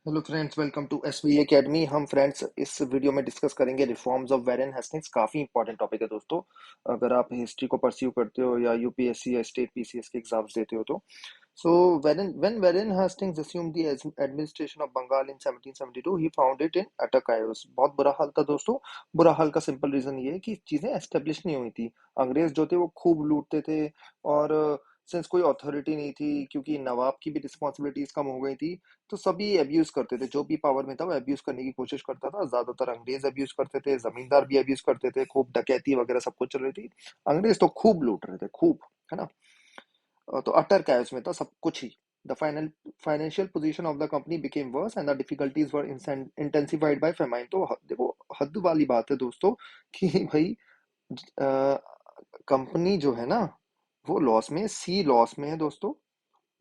Hello friends, welcome to SV academy. हम friends इस video में डिस्कस करेंगे रिफॉर्म्स ऑफ वेरेन हेस्टिंग्स। काफ़ी इंपॉर्टेंट टॉपिक है दोस्तों। अगर आप हिस्ट्री को परस्यू करते हो या यूपीएससी या स्टेट पीसीएस के एग्जाम्स देते हो तो so when Warren Hastings assumed the administration of Bengal in 1772, he found it in utter chaos। बहुत बुरा हाल था दोस्तों। बुरा हाल का सिंपल रीजन ये है कि चीज़ें एस्टेब्लिश नहीं हुई थी। अंग्रेज जो थे वो खूब लूटते थे, और सिंस कोई अथॉरिटी नहीं थी, क्योंकि नवाब की भी रिस्पॉन्सिबिलिटीज कम हो गई थी, तो सभी अब्यूज करते थे। जो भी पावर में था वो अब्यूज करने की कोशिश करता था। ज्यादातर अंग्रेज अब्यूज करते थे, जमींदार भी अब्यूज करते थे, खूब डकैती वगैरह सब कुछ चल रही थी। अंग्रेज तो खूब लूट रहे थे, खूब, है ना। तो अटर कैओस में था सब कुछ ही। The financial position of the company became worse and the difficulties were intensified by famine. तो देखो, हद वाली बात है दोस्तों कि भाई कंपनी जो है ना वो लॉस में, सी लॉस में है दोस्तों।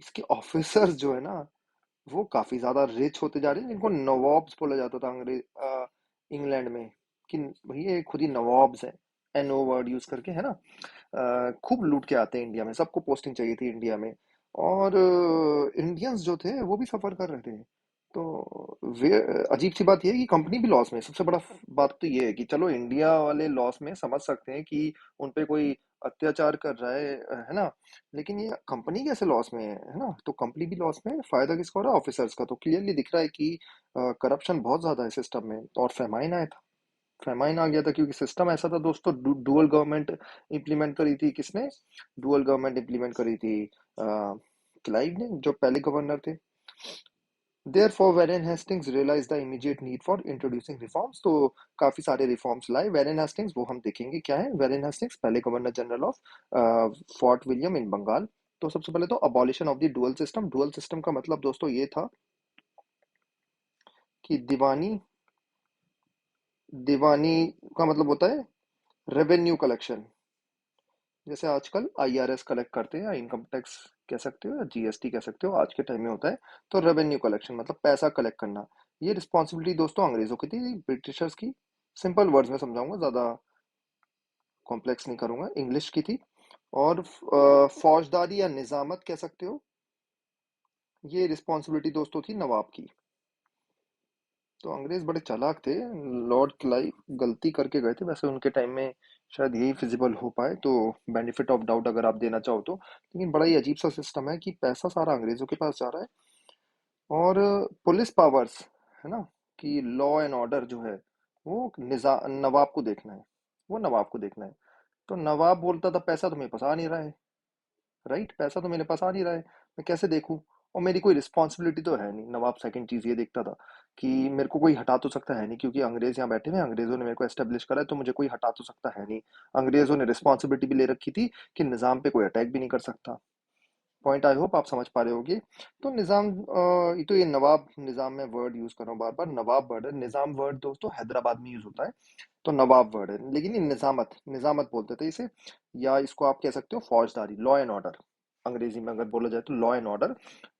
इसके ऑफिसर्स जो है ना वो काफी ज्यादा रिच होते जा रहे हैं, जिनको नवाब्स बोला जाता था इंग्लैंड में, कि भैया ये खुद ही नवाब्स हैं। एनओ वर्ड यूज करके, है ना। खूब लूट के आते हैं इंडिया में, सबको पोस्टिंग चाहिए थी इंडिया में। और इंडियंस जो थे वो भी सफर कर रहे थे। तो वे अजीब सी बात यह है कि कंपनी भी लॉस में। सबसे बड़ा बात तो ये है कि चलो इंडिया वाले लॉस में समझ सकते हैं कि उन पे कोई अत्याचार कर रहा है ना। लेकिन ये कंपनी कैसे लॉस में है ना। तो कंपनी भी लॉस में है, फायदा किसका हो रहा है? ऑफिसर्स का। तो क्लियरली दिख रहा है कि करप्शन बहुत ज्यादा है सिस्टम में। और फेमाइन आया था। फेमाइन आ गया था क्योंकि सिस्टम ऐसा था दोस्तों। डुअल गवर्नमेंट इंप्लीमेंट करी थी किसने? डुअल गवर्नमेंट इंप्लीमेंट करी थी क्लाइव ने, जो पहले गवर्नर थे। Therefore, Warren Hastings realized the immediate need for introducing reforms। तो काफी सारे रिफॉर्म्स लाए वेरेन हेस्टिंग्स। वो हम देखेंगे क्या है। वेरेन हेस्टिंग्स पहले governor general of Fort William in Bengal. तो सबसे पहले तो abolition of the dual system. Dual system का मतलब दोस्तों ये था कि दीवानी, दीवानी का मतलब होता है रेवेन्यू कलेक्शन। जैसे आजकल आईआरएस कलेक्ट करते हैं, या इनकम टैक्स कह सकते हो या जीएसटी कह सकते हो, आज के टाइम में होता है। तो रेवेन्यू कलेक्शन मतलब पैसा कलेक्ट करना। ये रिस्पॉन्सिबिलिटी दोस्तों अंग्रेजों की थी, ब्रिटिशर्स की। सिंपल वर्ड्स में समझाऊंगा, ज्यादा कॉम्प्लेक्स नहीं करूंगा। इंग्लिश की थी। और फौजदारी या निजामत कह सकते हो, ये रिस्पॉन्सिबिलिटी दोस्तों थी नवाब की। तो अंग्रेज बड़े चालाक थे। लॉर्ड क्लाइव गलती करके गए थे वैसे उनके टाइम में, शायद यही फिजिबल हो पाए। तो बेनिफिट ऑफ डाउट अगर आप देना चाहो तो। लेकिन बड़ा ही अजीब सा सिस्टम है कि पैसा सारा अंग्रेजों के पास जा रहा है। और पुलिस पावर्स, है ना, कि लॉ एंड ऑर्डर जो है वो नवाब को देखना है। वो नवाब को देखना है। तो नवाब बोलता था पैसा तो मेरे पास आ नहीं रहा है। राइट, पैसा तो मेरे पास आ नहीं रहा है, मैं कैसे देखूं? और मेरी कोई रिस्पॉन्सिबिलिटी तो है नहीं। नवाब सेकंड चीज ये देखता था कि मेरे को कोई हटा तो सकता है नहीं, क्योंकि अंग्रेज यहाँ बैठे हुए हैं, अंग्रेजों ने मेरे को एस्टेब्लिश करा है, तो मुझे कोई हटा तो सकता है नहीं। अंग्रेजों ने रिस्पॉन्सिबिलिटी भी ले रखी थी कि निजाम पे कोई अटैक भी नहीं कर सकता। पॉइंट आई होप आप समझ पा रहे होगे। तो निजाम, तो ये नवाब निजाम में वर्ड यूज कर रहा हूँ बार बार। नवाब वर्ड है, निजाम वर्ड दोस्तों हैदराबाद में यूज होता है। तो नवाब वर्ड है, लेकिन ये निजामत, निजामत बोलते थे इसे। या इसको आप कह सकते हो फौजदारी, लॉ एंड ऑर्डर। अंग्रेजी में अगर बोला जाए तो law and order.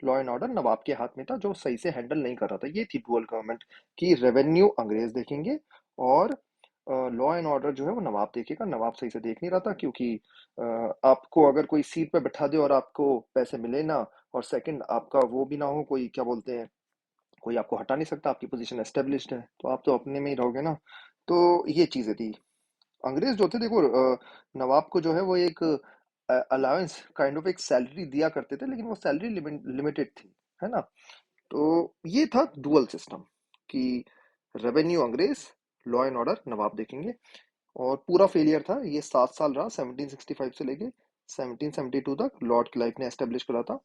Law and order nawab के हाथ में था, जो सही से हैंडल नहीं कर रहा था। ये थी डुअल गवर्नमेंट की। रेवेन्यू अंग्रेज देखेंगे, और लॉ एंड ऑर्डर जो है वो नवाब देखेगा। नवाब सही से देख नहीं रहा था, क्योंकि आपको अगर कोई सीट पे बैठा दे और आपको पैसे मिले ना, और सेकंड आपका वो भी ना हो, कोई क्या बोलते हैं, कोई आपको हटा नहीं सकता, आपकी पोजीशन एस्टेब्लिश्ड है, तो आप तो अपने में ही रहोगे ना। तो ये चीजें थी। अंग्रेज जो थे देखो, नवाब को जो है वो एक अलाउंस, काइंड ऑफ एक सैलरी दिया करते थे, लेकिन वो सैलरी लिमिटेड थी, है ना। तो ये था डुअल सिस्टम कि रेवेन्यू अंग्रेज, लॉ एंड ऑर्डर नवाब देखेंगे। और पूरा फेलियर था ये। 7 साल रहा, 1765 से लेके 1772 तक लॉर्ड क्लाइव ने एस्टेब्लिश करा था।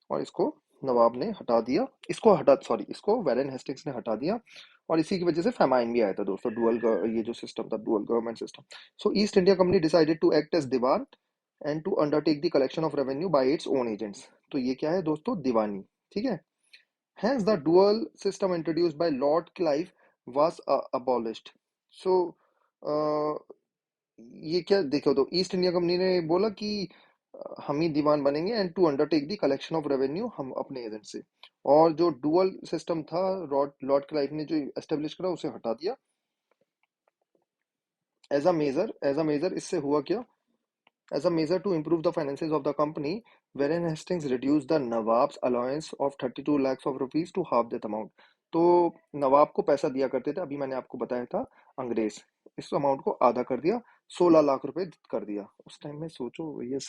और इसको नवाब ने हटा दिया। इसको हटा, सॉरी, इसको वेरेन हेस्टिंग्स ने हटा दिया। और इसी की वजह से फेमाइन भी आया था दोस्तों। ये जो सिस्टम था, dual government system. So East India Company decided to act as diwan and to undertake the collection of revenue by its own agents. तो ये क्या है दोस्तों? दीवानी। ठीक है। Hence, the dual system introduced by Lord Clive was abolished. So, uh, ये क्या देखो, तो ईस्ट इंडिया कंपनी ने बोला कि हम ही दीवान बनेंगे, and to undertake the collection of revenue, हम अपने एजेंट से। और जो डुअल सिस्टम था लॉर्ड लॉर्ड क्लाइव ने जो एस्टेब्लिश करा, उसे हटा दिया। एज अ मेजर इससे हुआ क्या As a measure to improve the finances of the company, Warren Hastings reduced the Nawab's allowance of 32 lakhs of rupees to half that amount. तो नवाब को पैसा दिया करते थे, अभी मैंने आपको बताया था, अंग्रेज, इस अमाउंट को आधा कर दिया, 16 लाख रुपए कर दिया। उस टाइम में सोचो, ये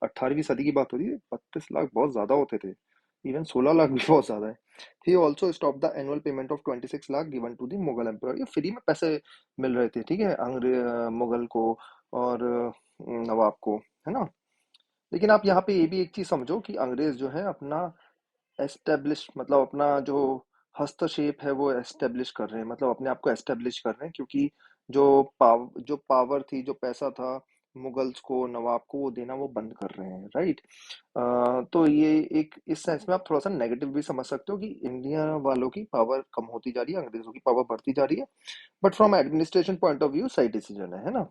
18वीं सदी की बात हो रही है, 32 लाख बहुत ज्यादा होते थे, इवन 16 लाख भी बहुत ज्यादा है। He also stop the annual payment of 26 lakh given to the Mughal empire. ये फ्री में पैसे मिल रहे थे, ठीक है, मुगल को और नवाब को, है ना। लेकिन आप यहाँ पे ये भी एक चीज समझो कि अंग्रेज जो है अपना एस्टेब्लिश, मतलब अपना जो हस्तक्षेप है वो एस्टेब्लिश कर रहे हैं, मतलब अपने आप को एस्टेब्लिश कर रहे हैं, क्योंकि जो पावर थी, जो पैसा था मुगल्स को, नवाब को, वो देना वो बंद कर रहे हैं, राइट। तो ये एक इस सेंस में आप थोड़ा सा नेगेटिव भी समझ सकते हो कि इंडिया वालों की पावर कम होती जा रही है, अंग्रेजों की पावर बढ़ती जा रही है। But from administration point of view सही डिसीजन है ना।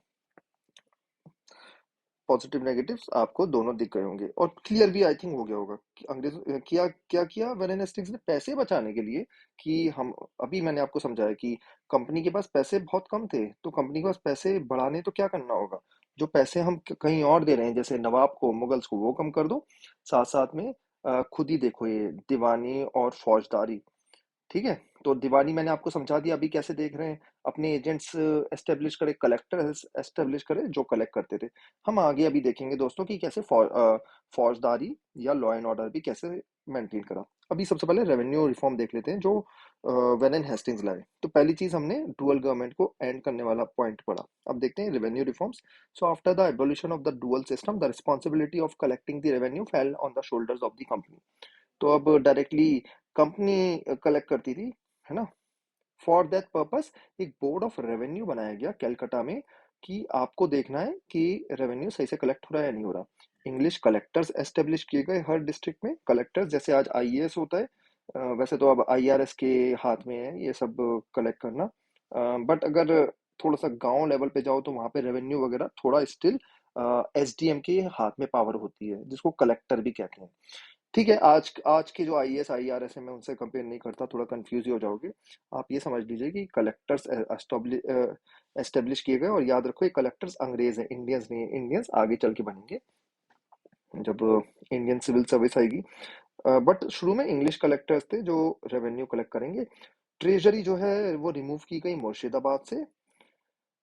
पॉजिटिव नेगेटिव्स आपको दोनों दिख गए होंगे, और क्लियर भी आई थिंक हो गया होगा कि अंग्रेज किया क्या किया वेरेन हेस्टिंग्स ने पैसे बचाने के लिए। कि हम, अभी मैंने आपको समझाया कि कंपनी के पास पैसे बहुत कम थे, तो कंपनी के पास पैसे बढ़ाने तो क्या करना होगा, जो पैसे हम कहीं और दे रहे हैं जैसे नवाब को, मुगल्स को, वो कम कर दो। साथ साथ में खुद ही देखो ये दीवानी और फौजदारी, ठीक है। तो दीवानी मैंने आपको समझा दिया, अभी कैसे देख रहे हैं, अपने एजेंट्स एस्टेब्लिश करे, कलेक्टर एस्टेब्लिश करे जो कलेक्ट करते थे। हम आगे अभी देखेंगे दोस्तों कि कैसे फौजदारी या लॉ एंड ऑर्डर भी कैसे मेंटेन करा। अभी सबसे पहले रेवेन्यू रिफॉर्म देख लेते हैं जो वेन हेस्टिंग्स लाए। तो पहली चीज हमने डुअल गवर्नमेंट को एंड करने वाला पॉइंट पढ़ा। अब देखते हैं revenue reforms. So after the abolition of the dual system, the responsibility of collecting the revenue fell on the shoulders of the company. तो अब डायरेक्टली कंपनी कलेक्ट करती थी, है ना। फॉर दैट पर्पस एक बोर्ड ऑफ रेवेन्यू बनाया गया कलकत्ता में, कि आपको देखना है कि रेवेन्यू सही से कलेक्ट हो रहा है या नहीं हो रहा। इंग्लिश कलेक्टर्स एस्टेब्लिश किए गए हर डिस्ट्रिक्ट में, कलेक्टर्स जैसे आज आईएएस होता है, वैसे तो अब आईआरएस के हाथ में है ये सब कलेक्ट करना। बट अगर थोड़ा सा गांव लेवल पे जाओ तो वहां पे रेवेन्यू वगैरह थोड़ा स्टिल एसडीएम के हाथ में पावर होती है, जिसको कलेक्टर भी कहते हैं। ठीक है, आज आज के जो आईएएस आईआरएस है मैं उनसे कंपेयर नहीं करता, थोड़ा कंफ्यूज ही हो जाओगे। आप ये समझ लीजिए कि कलेक्टर्स एस्टेब्लिश किए गए, और याद रखो ये कलेक्टर्स अंग्रेज हैं, इंडियंस नहीं है। इंडियंस आगे चल के बनेंगे जब इंडियन सिविल सर्विस आएगी। बट शुरू में इंग्लिश कलेक्टर्स थे जो रेवेन्यू कलेक्ट करेंगे। ट्रेजरी जो है वो रिमूव की गई मुर्शिदाबाद से,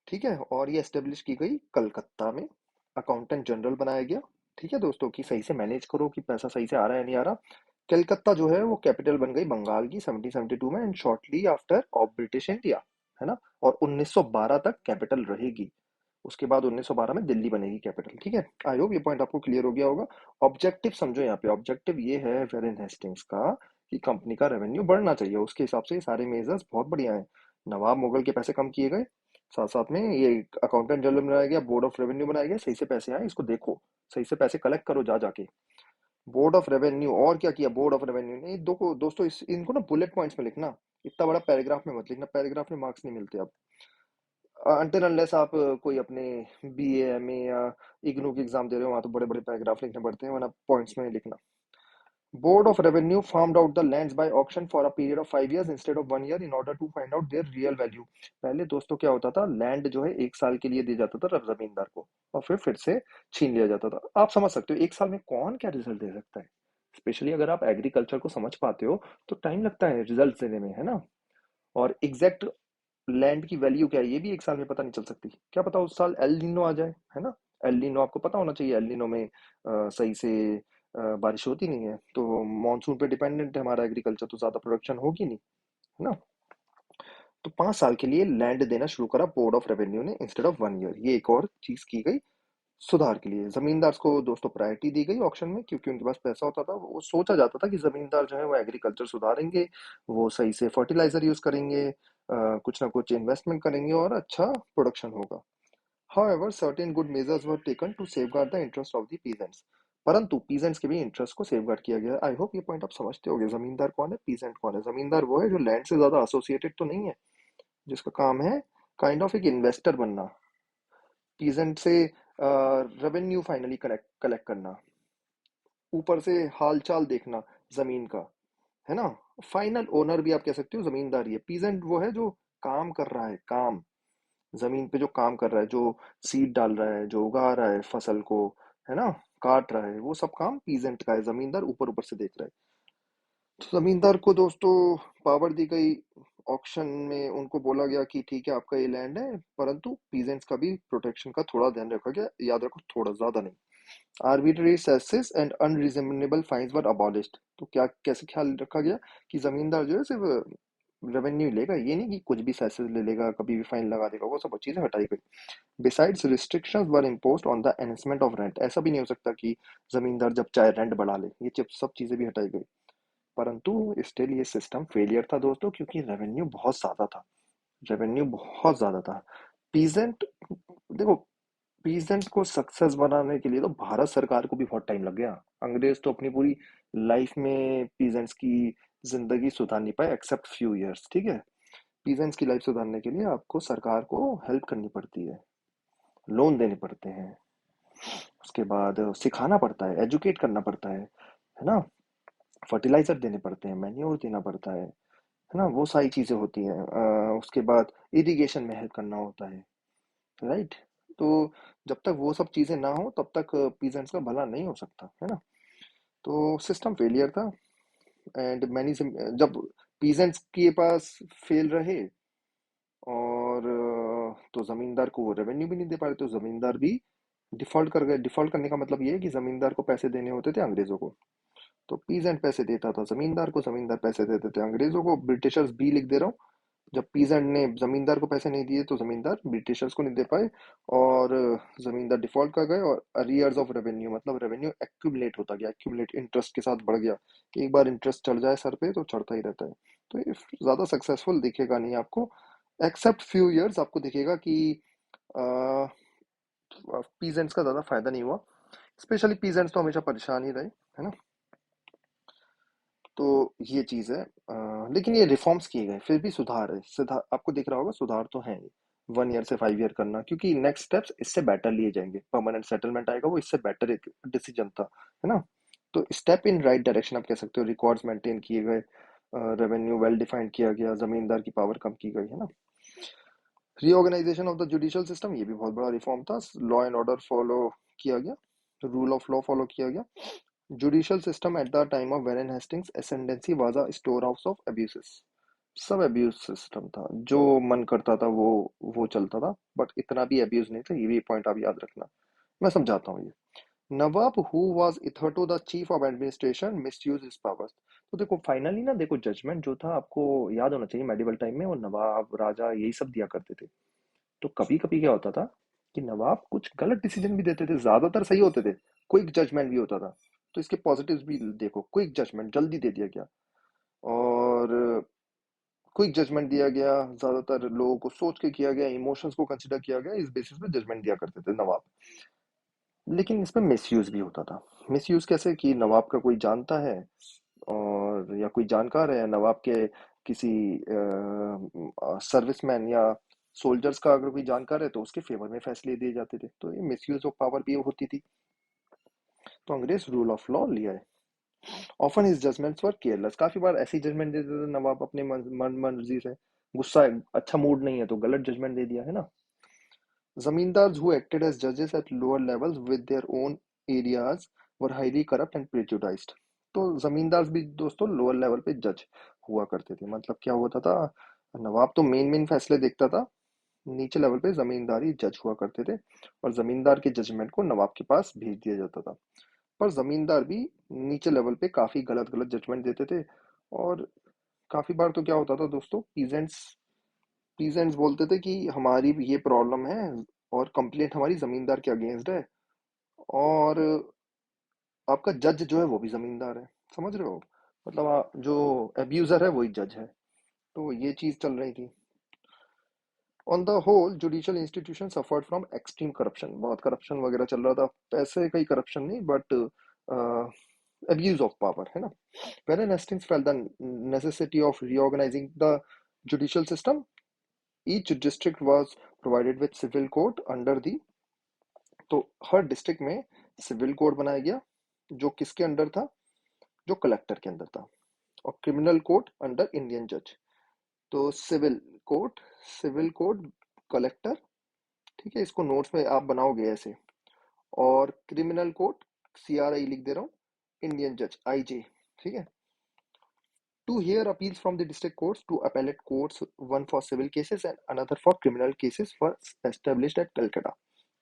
ठीक है, और ये एस्टेब्लिश की गई कलकत्ता में। अकाउंटेंट जनरल बनाया गया, ठीक है दोस्तों, कि सही से मैनेज करो कि पैसा सही से आ रहा है नहीं आ रहा। कलकत्ता जो है वो कैपिटल बन गई बंगाल की 1772 में, and shortly after of British India, है ना। और 1912 तक कैपिटल रहेगी। उसके बाद 1912 में दिल्ली बनेगी कैपिटल, ठीक है। आई होप ये पॉइंट आपको क्लियर हो गया होगा। ऑब्जेक्टिव समझो, यहाँ पे ऑब्जेक्टिव ये है वेरेन हेस्टिंग्स का कि कंपनी का रेवेन्यू बढ़ना चाहिए, उसके हिसाब से ये सारे मेजर्स बहुत बढ़िया हैं। नवाब मुगल के पैसे कम किए गए, साथ साथ में ये अकाउंटेंट जनरल बनाया गया, बोर्ड ऑफ रेवेन्यू बनाया गया, सही से पैसे आए इसको देखो, सही से पैसे कलेक्ट करो जा जाके। बोर्ड ऑफ रेवेन्यू, और क्या किया बोर्ड ऑफ रेवेन्यू ने, दो को दोस्तों इनको ना बुलेट पॉइंट्स में लिखना, इतना बड़ा पैराग्राफ में मत लिखना, पैराग्राफ में मार्क्स नहीं मिलते अब, अनटिल अनलेस आप कोई अपने बीए एमए या इग्नू की एग्जाम दे रहे हो, वहां तो बड़े बड़े पैराग्राफ लिखने पड़ते हैं, वरना पॉइंट्स में नहीं लिखना। Board of revenue farmed out the lands by auction for a period of 5 years instead of 1 year in order to find out their real value. पहले दोस्तों क्या होता था, लैंड जो है 1 साल के लिए दिया जाता था जमींदार को, और फिर से छीन लिया जाता था। आप समझ सकते हो 1 साल में कौन क्या रिजल्ट दे सकता है, स्पेशली अगर आप एग्रीकल्चर को समझ पाते हो तो टाइम लगता है रिजल्ट देने में, है ना। और एग्जैक्ट लैंड की वैल्यू क्या है ये भी 1 साल में पता नहीं चल सकती, क्या पता उस साल एल नीनो आ जाए, है ना। एल नीनो आपको पता होना चाहिए, एल नीनो में सही से बारिश होती नहीं है, तो मानसून पे डिपेंडेंट है हमारा एग्रीकल्चर, तो ज्यादा प्रोडक्शन होगी नहीं, है ना। तो 5 साल के लिए लैंड देना शुरू करा बोर्ड ऑफ रेवेन्यू ने इंस्टेड ऑफ 1 year। ये एक और चीज की गई सुधार के लिए। जमींदार को दोस्तों प्रायोरिटी दी गई ऑक्शन में, क्योंकि उनके पास पैसा होता था, वो सोचा जाता था कि जमींदार जो है वो एग्रीकल्चर सुधारेंगे, वो सही से फर्टिलाइजर यूज करेंगे, कुछ ना कुछ इन्वेस्टमेंट करेंगे और अच्छा प्रोडक्शन होगा। However, certain good measures were taken to safeguard the interest of the peasants। परंतु पीजेंट्स के भी इंटरेस्ट को सेफगार्ड किया गया। आई होप ये पॉइंट आप समझते होगे, जमींदार कौन है, पीजेंट कौन है। जमींदार वो है जो लैंड से ज्यादा एसोसिएटेड तो नहीं है, जिसका काम है काइंड ऑफ एक इन्वेस्टर बनना, पीजेंट से रेवेन्यू फाइनली कलेक्ट कलेक्ट करना, ऊपर से हालचाल देखना जमीन का, है ना। फाइनल ओनर भी आप कह सकते हो जमींदार ही है। पीजेंट वो है जो काम कर रहा है, काम, जमीन पे जो काम कर रहा है, जो सीड डाल रहा है, जो उगा रहा है फसल को, है ना, काट रहा है, वो सब काम पीजेंट का है। जमींदार ऊपर ऊपर से देख रहा है। तो जमींदार को दोस्तों पावर दी गई, ऑक्शन में उनको बोला गया कि ठीक है आपका ये लैंड है, परंतु पीजेंट्स का भी प्रोटेक्शन का थोड़ा ध्यान रखा गया। याद रखो, थोड़ा, ज्यादा नहीं। Arbitrary cesses and unreasonable fines were abolished. तो क्या कैसे ख्याल रखा गया कि जमींदार जो है सिर्फ रेवेन्यू लेगा, ये नहीं कि कुछ भी सेसेस ले लेगा, कभी भी फाइन लगा देगा, वो सब चीजें हटाई गई। Besides restrictions were imposed on the enhancement of rent. ऐसा भी नहीं हो सकता कि जमींदार जब चाहे रेंट बढ़ा ले, ये सब चीजें भी हटाई गई। परंतु स्टिल ये सिस्टम फेलियर था दोस्तों, क्योंकि रेवेन्यू बहुत ज्यादा था। रेवेन्यू बहुत ज्यादा था। पीजेंट, देखो, पीजेंट को सक्सेस बनाने के लिए तो भारत सरकार को भी बहुत टाइम लग गया। अंग्रेज तो अपनी पूरी लाइफ में पीजेंट्स की जिंदगी सुधार नहीं पाए, एक्सेप्ट फ्यू इयर्स, ठीक है। पीजेंट्स की लाइफ सुधारने के लिए आपको सरकार को हेल्प करनी पड़ती है, लोन देने पड़ते हैं, उसके बाद सिखाना पड़ता है, एजुकेट करना पड़ता है ना, फर्टिलाइजर देने पड़ते हैं, मैन्योर देना पड़ता है ना, वो सारी चीजें होती हैं। उसके बाद इरिगेशन में हेल्प करना होता है, राइट। तो जब तक वो सब चीजें ना हो तब तक पीजेंट्स का भला नहीं हो सकता, है ना। तो सिस्टम फेलियर था। एंड मैनी, जब पीजेंट्स के पास फेल रहे और तो जमींदार को वो रेवेन्यू भी नहीं दे पा रहे, तो जमींदार भी डिफॉल्ट कर गए। डिफॉल्ट करने का मतलब ये है कि जमींदार को पैसे देने होते थे अंग्रेजों को। तो पीजेंट पैसे देता था जमींदार को, जमींदार पैसे देते थे अंग्रेजों को। ब्रिटिशर्स भी लिख दे रहा हूँ। जब पीजेंट ने जमींदार को पैसे नहीं दिए तो जमींदार ब्रिटिशर्स को नहीं दे पाए, और जमींदार डिफॉल्ट कर गए। और अरियर्स ऑफ रेवेन्यू, मतलब रेवेन्यू एक्यूमुलेट होता गया, एक्यूमुलेट इंटरेस्ट के साथ बढ़ गया। एक बार इंटरेस्ट चढ़ जाए सर पे तो चढ़ता ही रहता है। तो ये ज्यादा सक्सेसफुल दिखेगा नहीं आपको, एक्सेप्ट फ्यू इयर्स आपको दिखेगा कि पीजेंट्स का ज्यादा फायदा नहीं हुआ। स्पेशली पीजेंट्स तो हमेशा परेशान ही रहे, है ना। तो ये चीज है। लेकिन ये रिफॉर्म्स किए गए, फिर भी सुधार है। सुधार आपको दिख रहा होगा, सुधार तो है ही। 1 ईयर से 5 ईयर करना, क्योंकि नेक्स्ट स्टेप्स इससे बेटर लिए जाएंगे। परमानेंट सेटलमेंट आएगा, वो इससे बेटर एक डिसीजन था, है ना। तो स्टेप इन राइट डायरेक्शन आप कह सकते हो। रिकॉर्ड्स मेंटेन किए गए, रेवेन्यू वेल डिफाइंड किया गया, जमींदार की पावर कम की गई, है ना। Reorganisation of the judicial system, ये भी बहुत बड़ा रिफॉर्म था। लॉ एंड ऑर्डर फॉलो किया गया, रूल ऑफ लॉ फॉलो किया गया। Judicial system at the time of Warren Hastings' ascendancy was a storehouse of abuses. सब अब्यूज सिस्टम था, जो मन करता था वो चलता था। बट इतना भी अब्यूज नहीं था, ये भी पॉइंट आप याद रखना। मैं समझाता हूँ ये। Nawab who was hitherto the chief of administration misuse his powers. तो देखो फाइनली ना, देखो जजमेंट जो था आपको याद होना चाहिए, मेडिवल टाइम में वो नवाब राजा यही सब दिया करते थे। तो कभी कभी क्या होता था कि नवाब कुछ गलत डिसीजन भी देते थे, ज्यादातर सही होते थे। क्विक जजमेंट भी होता था। तो इसके पॉजिटिव्स भी देखो, क्विक जजमेंट जल्दी दे दिया गया, और क्विक जजमेंट दिया गया, ज्यादातर लोगों को सोच के किया गया, इमोशंस को कंसिडर किया गया, इस बेसिस पे जजमेंट दिया करते थे नवाब। लेकिन इसमें मिसयूज भी होता था। मिसयूज कैसे, कि नवाब का कोई जानता है, और या कोई जानकार है नवाब के, किसी सर्विसमैन या सोल्जर्स का अगर कोई जानकार है, तो उसके फेवर में फैसले दिए जाते थे। तो ये मिसयूज ऑफ पावर भी होती थी। तो अंग्रेज रूल ऑफ लॉ लिया है। ऑफन हिज जजमेंट्स वर केयरलेस। काफी बार ऐसी जजमेंट देते थे नवाब अपने मन मर्जी से। गुस्सा है, अच्छा मूड नहीं है, तो गलत जजमेंट दे दिया, है ना। Zamindars who acted as judges at lower levels with their own areas were highly corrupt and prejudiced। तो जमींदार भी दोस्तों लोअर लेवल पे जज हुआ करते थे। मतलब क्या होता था, नवाब तो मेन मेन फैसले देखता था, नीचे लेवल पे जमींदारी जज हुआ करते थे, और जमींदार के जजमेंट को नवाब के पास भेज दिया जाता था। पर जमींदार भी नीचे लेवल पे काफी गलत गलत जजमेंट देते थे। और काफी बार तो क्या होता था दोस्तों, पीजेंट्स पीजेंट्स बोलते थे कि हमारी भी ये प्रॉब्लम है, और कंप्लेंट हमारी जमींदार के अगेंस्ट है, और आपका जज जो है वो भी जमींदार है। समझ रहे हो, मतलब जो एब्यूजर है वही जज है। तो ये चीज चल रही थी। On the whole judicial institution suffered from extreme corruption. बहुत करप्शन वगैरह चल रहा था, पैसे का ही करप्शन नहीं, बट abuse of power, है ना। Wherein Hastings felt the necessity of reorganizing the judicial system, each district was provided with civil court under the, तो हर डिस्ट्रिक्ट में सिविल कोड बनाया गया, जो किसके अंडर था, जो कलेक्टर के अंदर था। और क्रिमिनल कोड अंडर इंडियन जज। तो सिविल कोड कलेक्टर, ठीक है, इसको नोट्स में आप बनाओगे ऐसे। और क्रिमिनल कोर्ट, CRI लिख दे रहा हूँ, इंडियन जज, IJ, ठीक है। To hear appeals from the district courts to appellate courts, one for civil cases and another for criminal cases for established at Calcutta।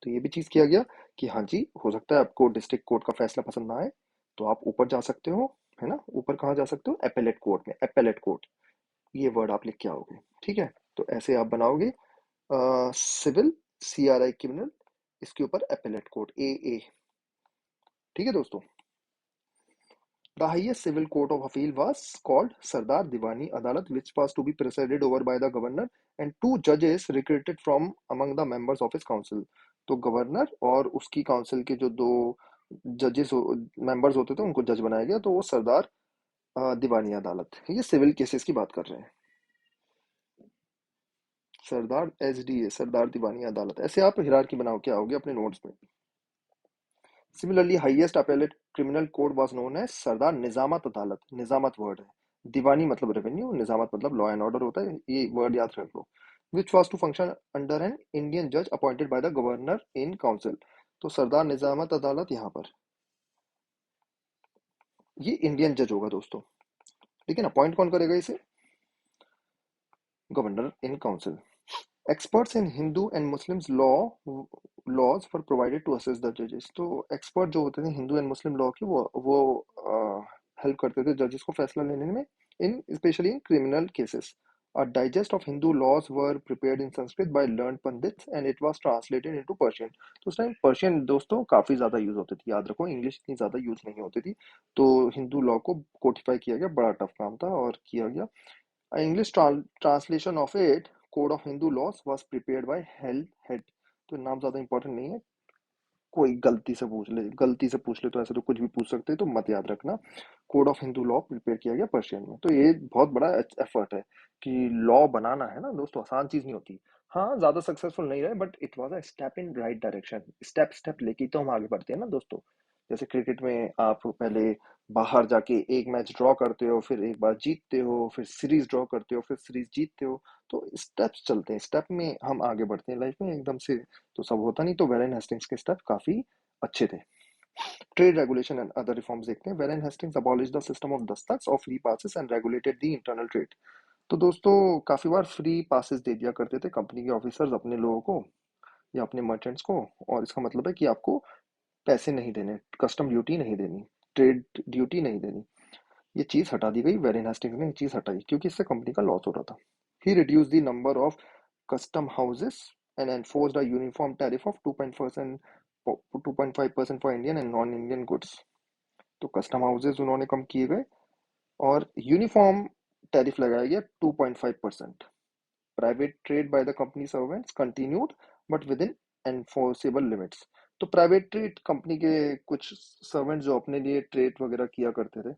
तो ये भी चीज किया गया कि हाँ जी, हो सकता है आपको डिस्ट्रिक्ट कोर्ट का फैसला पसंद ना आए, तो आप ऊपर जा सकते हो, है ना। ऊपर कहाँ जा सकते हो? एपेलेट कोर्ट में। एपेलेट कोर्ट, ये वर्ड आप लिख के आओगे, ठीक है। तो ऐसे आप बनाओगे सिविल, CRI क्रिमिनल, इसके ऊपर एपेलेट कोर्ट, AA, ठीक है दोस्तों। The highest civil court of appeal was called Sardar Diwani Adalat, which was to be presided over by the governor and two judges recruited from among the members of his council। तो governor और उसकी council के जो दो जजेस members होते थे उनको जज बनाया गया, तो वो सरदार दीवानी अदालत। ये सिविल केसेस की बात कर रहे हैं। सरदार SDA, सरदार दीवानी अदालत, ऐसे आप हिरार्की बनाओ के आओगे अपने नोट्स में। Similarly, highest appellate criminal court was known as सरदार निजामत अदालत। निजामत वर्ड है, दीवानी मतलब रेवेन्यू, निजामत मतलब लॉ एंड ऑर्डर होता है, ये वर्ड याद रख लो। Which was to function under an Indian judge appointed by the governor in council। तो सरदार निजामत अदालत यहाँ पर, ये इंडियन जज होगा दोस्तों, लेकिन अपॉइंट कौन करेगा इसे? Governor in council. Experts in Hindu and Muslims laws were provided to assist the judges। तो एक्सपर्ट जो होते थे हिंदू एंड मुस्लिम लॉ के, वो हेल्प करते थे जजेस को फैसला लेने में, in specially in criminal cases. A digest of Hindu laws were prepared in Sanskrit by learned pandits and it was translated into Persian। तो उस टाइम पर्शियन दोस्तों काफी ज्यादा यूज होती थी, याद रखो, इंग्लिश इतनी ज्यादा यूज नहीं होती थी। तो हिंदू लॉ को कोडिफाई किया गया, बड़ा टफ काम था और किया गया। English translation of it, Code of Hindu Laws, was prepared by Hell Head। तो नाम ज्यादा इंपॉर्टेंट नहीं है, कोई गलती से पूछ ले तो ऐसे तो कुछ भी पूछ सकते हैं, तो मत याद रखना। Code of Hindu law prepare किया गया पर्शियन में। तो ये बहुत बड़ा एफर्ट है कि लॉ बनाना, है ना दोस्तों, आसान चीज नहीं होती। हाँ, ज्यादा सक्सेसफुल नहीं रहे, but it was a step in right direction. Step step लेके ही तो हम आगे बढ़ते हैं ना दोस्तों। जैसे क्रिकेट में आप पहले बाहर जाके एक मैच ड्रॉ करते हो, फिर एक बार जीतते हो, फिर सीरीज ड्रॉ करते हो, फिर सीरीज जीतते हो। तो स्टेप्स चलते हैं, स्टेप में हम आगे बढ़ते हैं लाइफ में, एकदम से तो सब होता नहीं। तो वेरेन हेस्टिंग्स के स्टेप काफी अच्छे थे। Trade regulation and other reforms देखते हैं। Warren Hastings abolished the system of dastak और free passes and regulated the internal trade. तो दोस्तों काफी बार फ्री पासेस दे दिया करते थे कंपनी के ऑफिसर्स अपने लोगों को या अपने मर्चेंट्स को, और इसका मतलब है कि आपको पैसे नहीं देने, कस्टम ड्यूटी नहीं देनी, ट्रेड ड्यूटी नहीं देनी। ये चीज हटा दी गई, वेरेन हेस्टिंग्स ने ये चीज हटाई क्योंकि इससे कंपनी का लॉस हो रहा था। He reduce the number of custom houses and enforced a uniform tariff of 2.5% for Indian and non-Indian goods। तो कस्टम हाउसेज उन्होंने कम किए गए और यूनिफॉर्म टैरिफ लगाया गया 2.5%। Private trade by the company servants continued but with in enforceable limits. तो private trade company के कुछ सर्वेंट जो अपने लिए ट्रेड वगैरह किया करते थे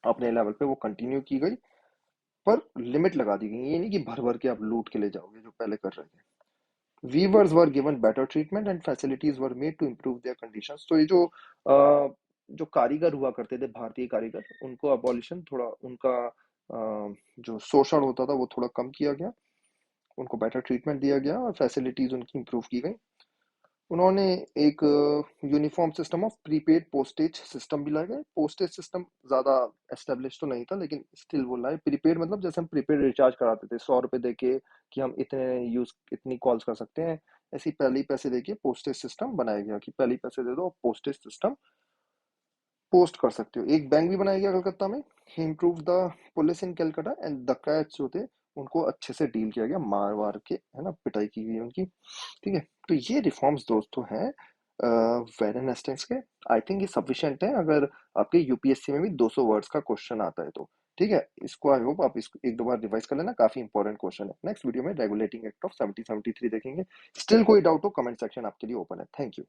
अपने लेवल पे, वो कंटिन्यू की गई, पर लिमिट लगा दी गई। ये नहीं कि भर भर के आप लूट के ले जाओगे जो पहले कर रहे थे। Weavers were given better treatment and facilities were made to improve their conditions। तो ये जो कारीगर हुआ करते थे, भारतीय कारीगर, उनको अबॉलिशन, थोड़ा उनका जो शोषण होता था वो थोड़ा कम किया गया, उनको बेटर ट्रीटमेंट दिया गया और फैसिलिटीज उनकी इंप्रूव की गई। उन्होंने एक uniform system of prepaid postage system भी लाए गए। पोस्टेज सिस्टम ज्यादा एस्टेब्लिश तो नहीं था, लेकिन स्टिल वो लाए। प्रीपेड मतलब जैसे हम प्रीपेड रिचार्ज कराते थे 100 रुपए देके कि हम इतनी कॉल्स कर सकते हैं, ऐसे ही पहले ही पैसे देके पोस्टेज सिस्टम बनाया गया कि पहले ही पैसे दे दो, पोस्टेज सिस्टम पोस्ट कर सकते हो। एक बैंक भी बनाया गया कलकत्ता में। He improve the police in Calcutta and dacoits जो थे उनको अच्छे से डील किया गया, मार वार के, है ना, पिटाई की गई उनकी, ठीक है। तो ये रिफॉर्म्स दोस्तों हैं वेरेन हेस्टिंग्स के। आई थिंक ये सफिशिएंट है अगर आपके यूपीएससी में भी 200 वर्ड्स का क्वेश्चन आता है तो, ठीक है। इसको आई होप आप इसको एक दो बार रिवाइज कर लेना, काफी इंपॉर्टेंट क्वेश्चन है। नेक्स्ट वीडियो में रेगुलेटिंग एक्ट ऑफ 1773 देखेंगे। स्टिल कोई डाउट हो कमेंट सेक्शन आपके लिए ओपन है। Thank you.